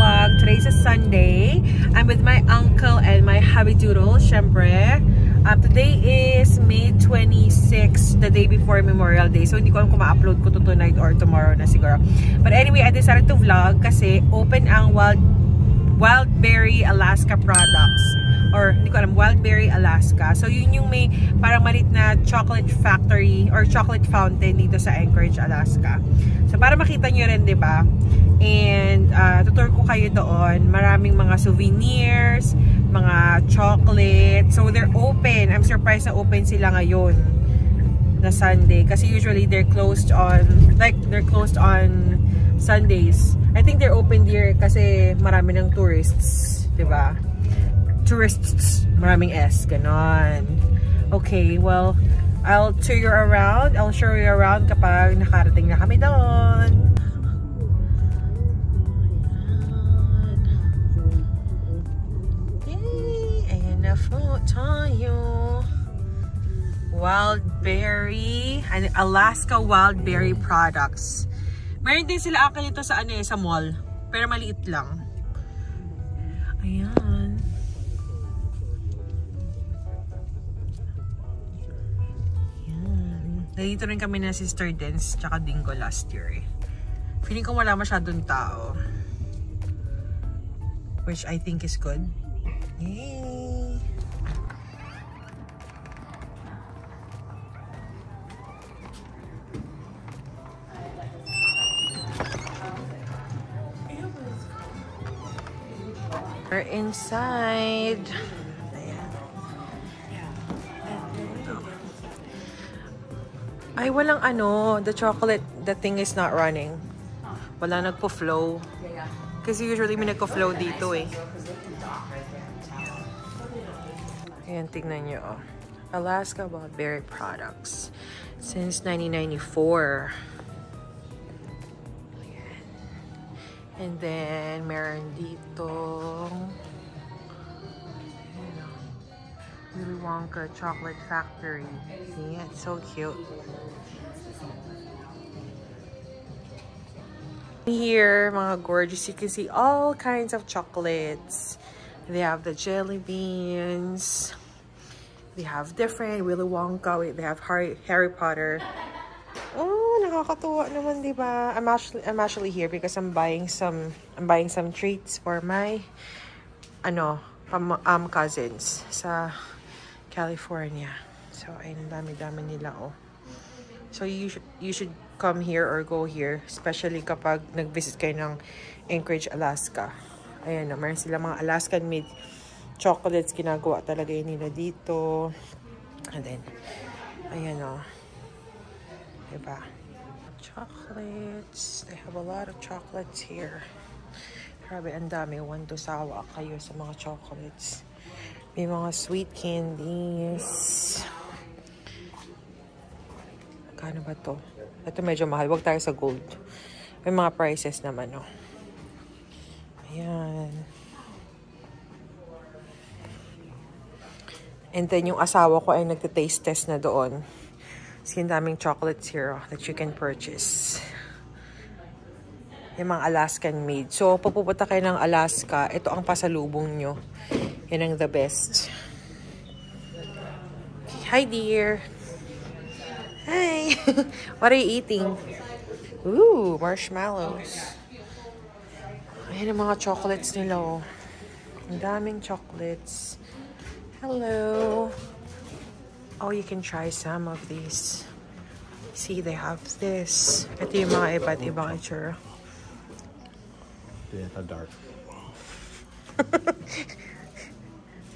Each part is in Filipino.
vlog. Today's a Sunday. I'm with my uncle and my hubby doodle, syempre. Today is May 26, the day before Memorial Day. So, hindi ko alam kung ma-upload ko to tonight or tomorrow na siguro. But anyway, I decided to vlog kasi open ang Wildberry Alaska products. Or, hindi ko alam, Wildberry Alaska. So, yun yung may parang malit na chocolate factory or chocolate fountain dito sa Anchorage, Alaska. So, para makita nyo rin, diba? And, tutur ko kayo doon. Maraming mga souvenirs, mga chocolate. So, they're open. I'm surprised na open sila ngayon na Sunday. Kasi usually, they're closed on Sundays. I think they're open here kasi marami ng tourists. Diba? Tourists. Maraming S. Ganon. Okay, well, I'll show you around kapag nakarating na kami doon. Float tayo. Wildberry and Alaska Wildberry products. Meron din sila akin ito sa sa mall, pero maliit lang. Ayan. Ayan. Nandito rin kami na Sister Dance tsaka Dingo last year. Feeling ko wala masyadong tao, which I think is good. Yay! We're inside. Ayan. Ay, walang the chocolate, the thing is not running. Wala nagpo-flow. Kasi usually may nagpo-flow dito eh. Ayan, tingnan nyo. Alaska Wildberry products. Since 1994. And then, meron dito Willy Wonka Chocolate Factory. Yeah, it's so cute. Here, mga gorgeous, you can see all kinds of chocolates. They have the jelly beans. They have different Willy Wonka. Wait, they have Harry Potter. Oh, nakakatuwa naman, diba? I'm actually here because I'm buying some treats for my cousins sa California. So, ayun, dami-dami nila, oh. So, you should come here or go here, especially kapag nag-visit kayo ng Anchorage, Alaska. Ayan, oh, meron sila mga Alaskan made chocolates, ginagawa talaga yun nila dito. And then, ayan, oh. Diba? Chocolates. They have a lot of chocolates here. Grabe, ang dami. Want to sawa kayo sa mga chocolates. May mga sweet candies. Kano ba to? Ito medyo mahal. Huwag tayo sa gold. May mga prices naman, oh. Ayan. And then, yung asawa ko ay nagte-taste test na doon. Kasi ang daming chocolates here that you can purchase. Yung mga Alaskan made. So, pag pupunta kayo ng Alaska, ito ang pasalubong nyo. Yan ang the best. Hi, dear. Hi. What are you eating? Ooh, marshmallows. Ayan ang mga chocolates nila, oh. Ang daming chocolates. Hello. Oh, you can try some of these. See, they have this. Ito yung mga iba't ibang itsura. Ito dark.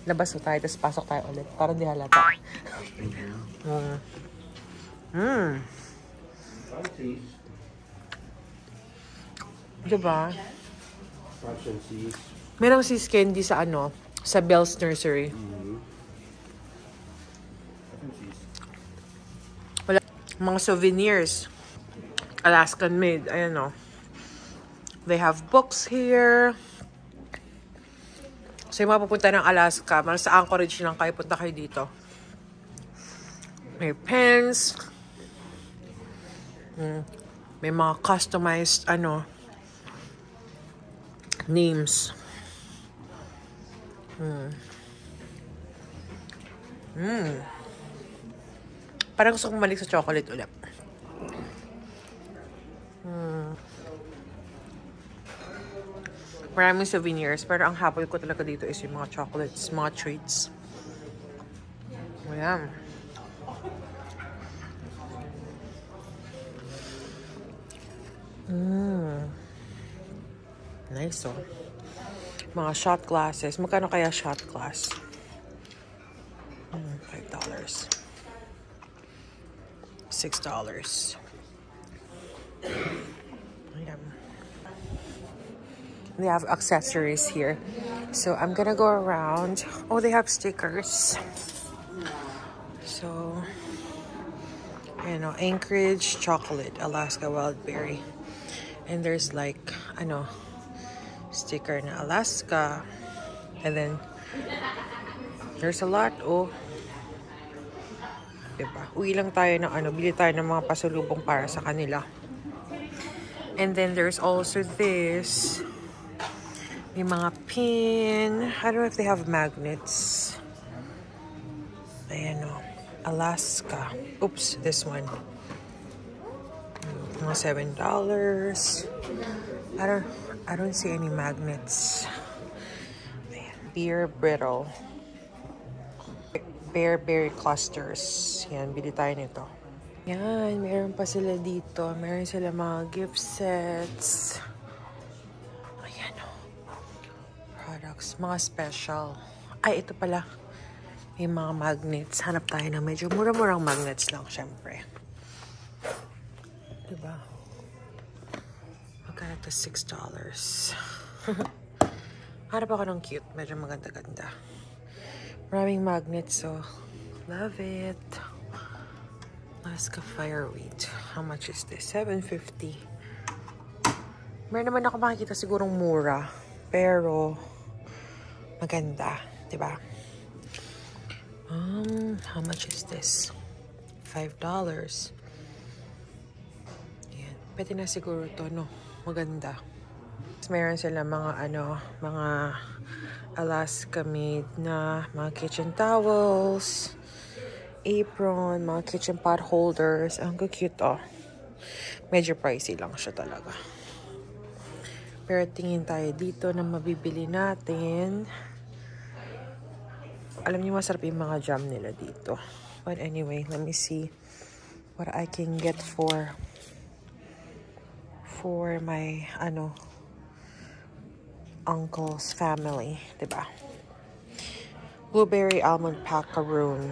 Labas tayo, tapos pasok tayo ulit. Parang di halata. Diba? Merong sis candy sa sa Bell's Nursery. Mga souvenirs. Alaskan made. Ayan, o. They have books here. So, yung mga pupunta ng Alaska, sa Anchorage lang kayo, punta kayo dito. May pens. May mga customized, names. Parang gusto kong balik sa chocolate ulit. Maraming souvenirs, pero ang habol ko talaga dito is yung mga chocolates, mga treats. Ayan. Nice, oh. Mga shot glasses. Magkano kaya shot glass? $5. $6. Ayan. They have accessories here. So I'm gonna go around. Oh, they have stickers. So, you know, Anchorage chocolate, Alaska wild berry. And there's like, sticker na Alaska. And then, there's a lot, oh. Diba? Uwi lang tayo ng bili tayo ng mga pasalubong para sa kanila. And then there's also this. May mga pin. I don't know if they have magnets. Ayan, oh. Alaska. Oops, this one. Mga $7. I don't see any magnets. Ayan. Beer brittle. Bearberry clusters. Yan, bili tayo nito. Yan, meron pa sila dito. Meron sila mga gift sets. Ayan, oh. Products. Mga special. Ay, ito pala. May mga magnets. Hanap tayo ng medyo mura-murang magnets lang, syempre. Diba? Magkano ito? $6. Hanap ako ng cute. Medyo maganda-ganda. Maraming magnets, so love it. Alaska Fireweed. How much is this? $7.50. Meron naman ako makikita sigurong mura. Pero, maganda. Diba? How much is this? $5. Yan. Pwede na siguro to, no? Maganda. Meron sila mga mga Alaska made na mga kitchen towels, apron, mga kitchen pot holders. Ang cute, oh. Medyo pricey lang siya talaga. Pero tingin tayo dito na mabibili natin. Alam niyo masarap yung mga jam nila dito. But anyway, let me see what I can get for my uncle's family, diba? Blueberry almond macaroon.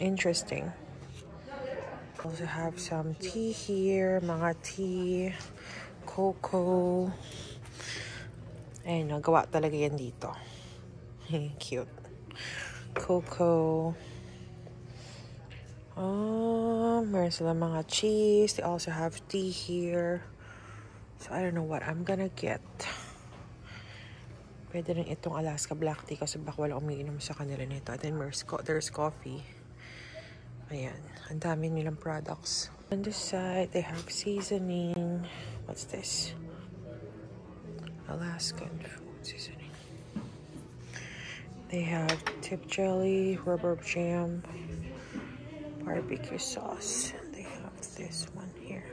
Interesting. Also have some tea here, mga tea, cocoa. Ayun, nagawa talaga yan dito. Cute. Cocoa. Meron sila mga cheese. They also have tea here. So, I don't know what I'm gonna get. Pwede rin itong Alaska black tea kasi baka wala umiinom sa kanila nito. And then there's coffee. Ayan. Ang dami nilang products. On this side, they have seasoning. What's this? Alaskan food seasoning. They have tip jelly, rhubarb jam, barbecue sauce. And they have this one here.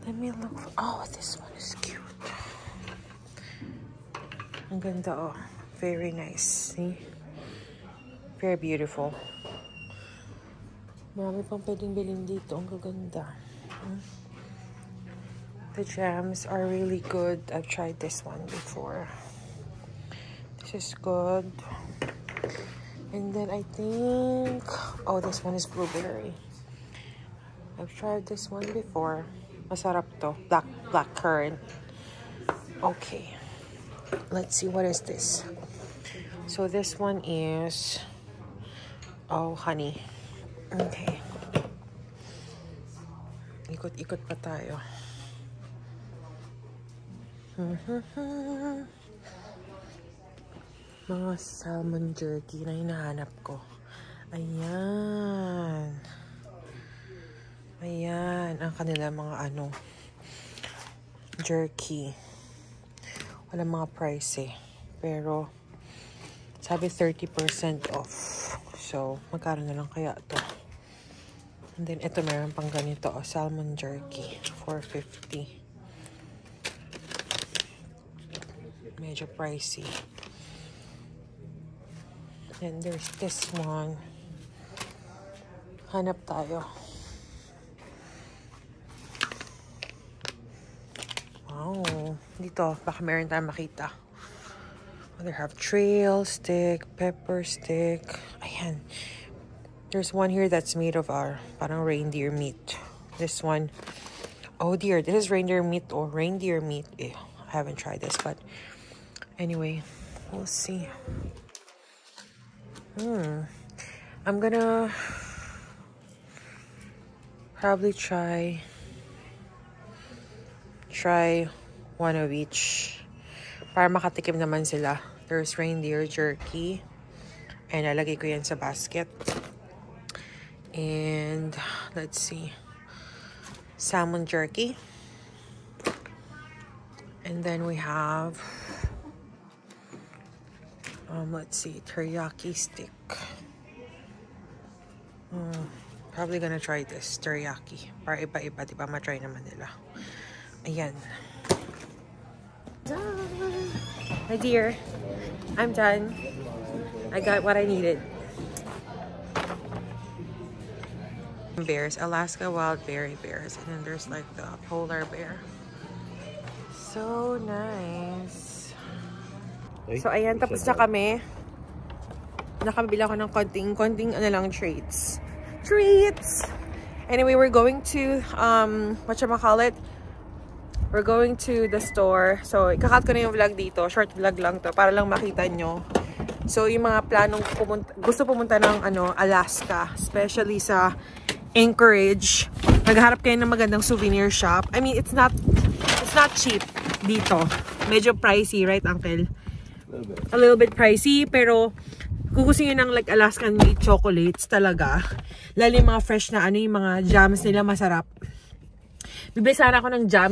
Let me look for, oh, this one is cute. Ang ganda, oh. Very nice. See? Very beautiful. Marami pang pwedeng bilhin dito. Ang gaganda. The jams are really good. I've tried this one before. This is good. And then I think, oh, this one is blueberry. I've tried this one before. Masarap to. Black currant. Okay. Let's see, what is this? So this one is, oh, honey. Okay. Ikot-ikot pa tayo. Mga salmon jerky na hinahanap ko. Ayan. Ayan. Ayan ang kanila mga ano, jerky. Wala mga price eh. Pero, sabi 30% off. So, magkano na lang kaya to? And then, ito meron pang ganito. Oh, salmon jerky. $4.50. Medyo pricey. Then, there's this one. Hanap tayo. Wow. Dito, baka meron tayong makita. They have trail stick, pepper stick. Ayan. There's one here that's made of our parang reindeer meat. This one. Oh dear, this is reindeer meat or reindeer meat. Ew, I haven't tried this, but anyway, we'll see. I'm gonna probably try one of each para makatikim naman sila. There's reindeer jerky and lalagay ko yan sa basket. And let's see, salmon jerky, and then we have let's see, teriyaki stick. Probably gonna try this teriyaki para iba-iba, diba? Ma-try naman nila. Ayan. My dear, I'm done. I got what I needed. Bears, Alaska wild berry bears, and then there's like the polar bear. So nice. So ayan, tapos na kami. Nakabila ko ng konting ano lang, treats. Anyway, we're going to whatchamacallit, we're going to the store. So ikakat ko na yung vlog dito, short vlog lang to para lang makita nyo. So yung mga planong gusto pumunta ng ano, Alaska, especially sa Anchorage, naghahanap kayo ng magandang souvenir shop. I mean, it's not cheap dito. Medyo pricey, right, Uncle? A little bit pricey, pero kung gusto nyo ng like Alaskan made chocolates talaga, lalo yung mga fresh na ano, yung mga jams nila masarap. Bibili sana ako ng jam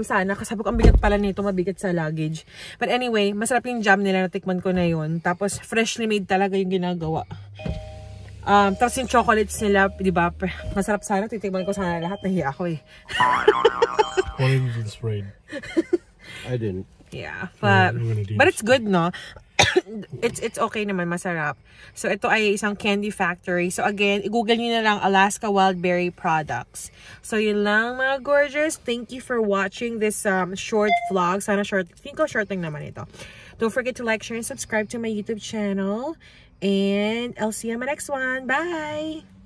sana, kasi sabi ko ang bigat pala nito, mabigat sa luggage. But anyway, masarap yung jam nila, natikman ko na yun. Tapos freshly made talaga yung ginagawa. Tapos yung chocolates nila, di ba, masarap sana, titikman ko sana lahat, nahiya ako eh. Why didn't you sprayed? I didn't. Yeah, but it's good, no? it's okay naman, masarap. So ito ay isang candy factory. So again, i-google niyo na lang Alaska Wild Berry Products. So yun lang mga gorgeous. Thank you for watching this short vlog. Sana short, think ko short lang naman ito. Don't forget to like, share, and subscribe to my YouTube channel. And I'll see you on my next one. Bye!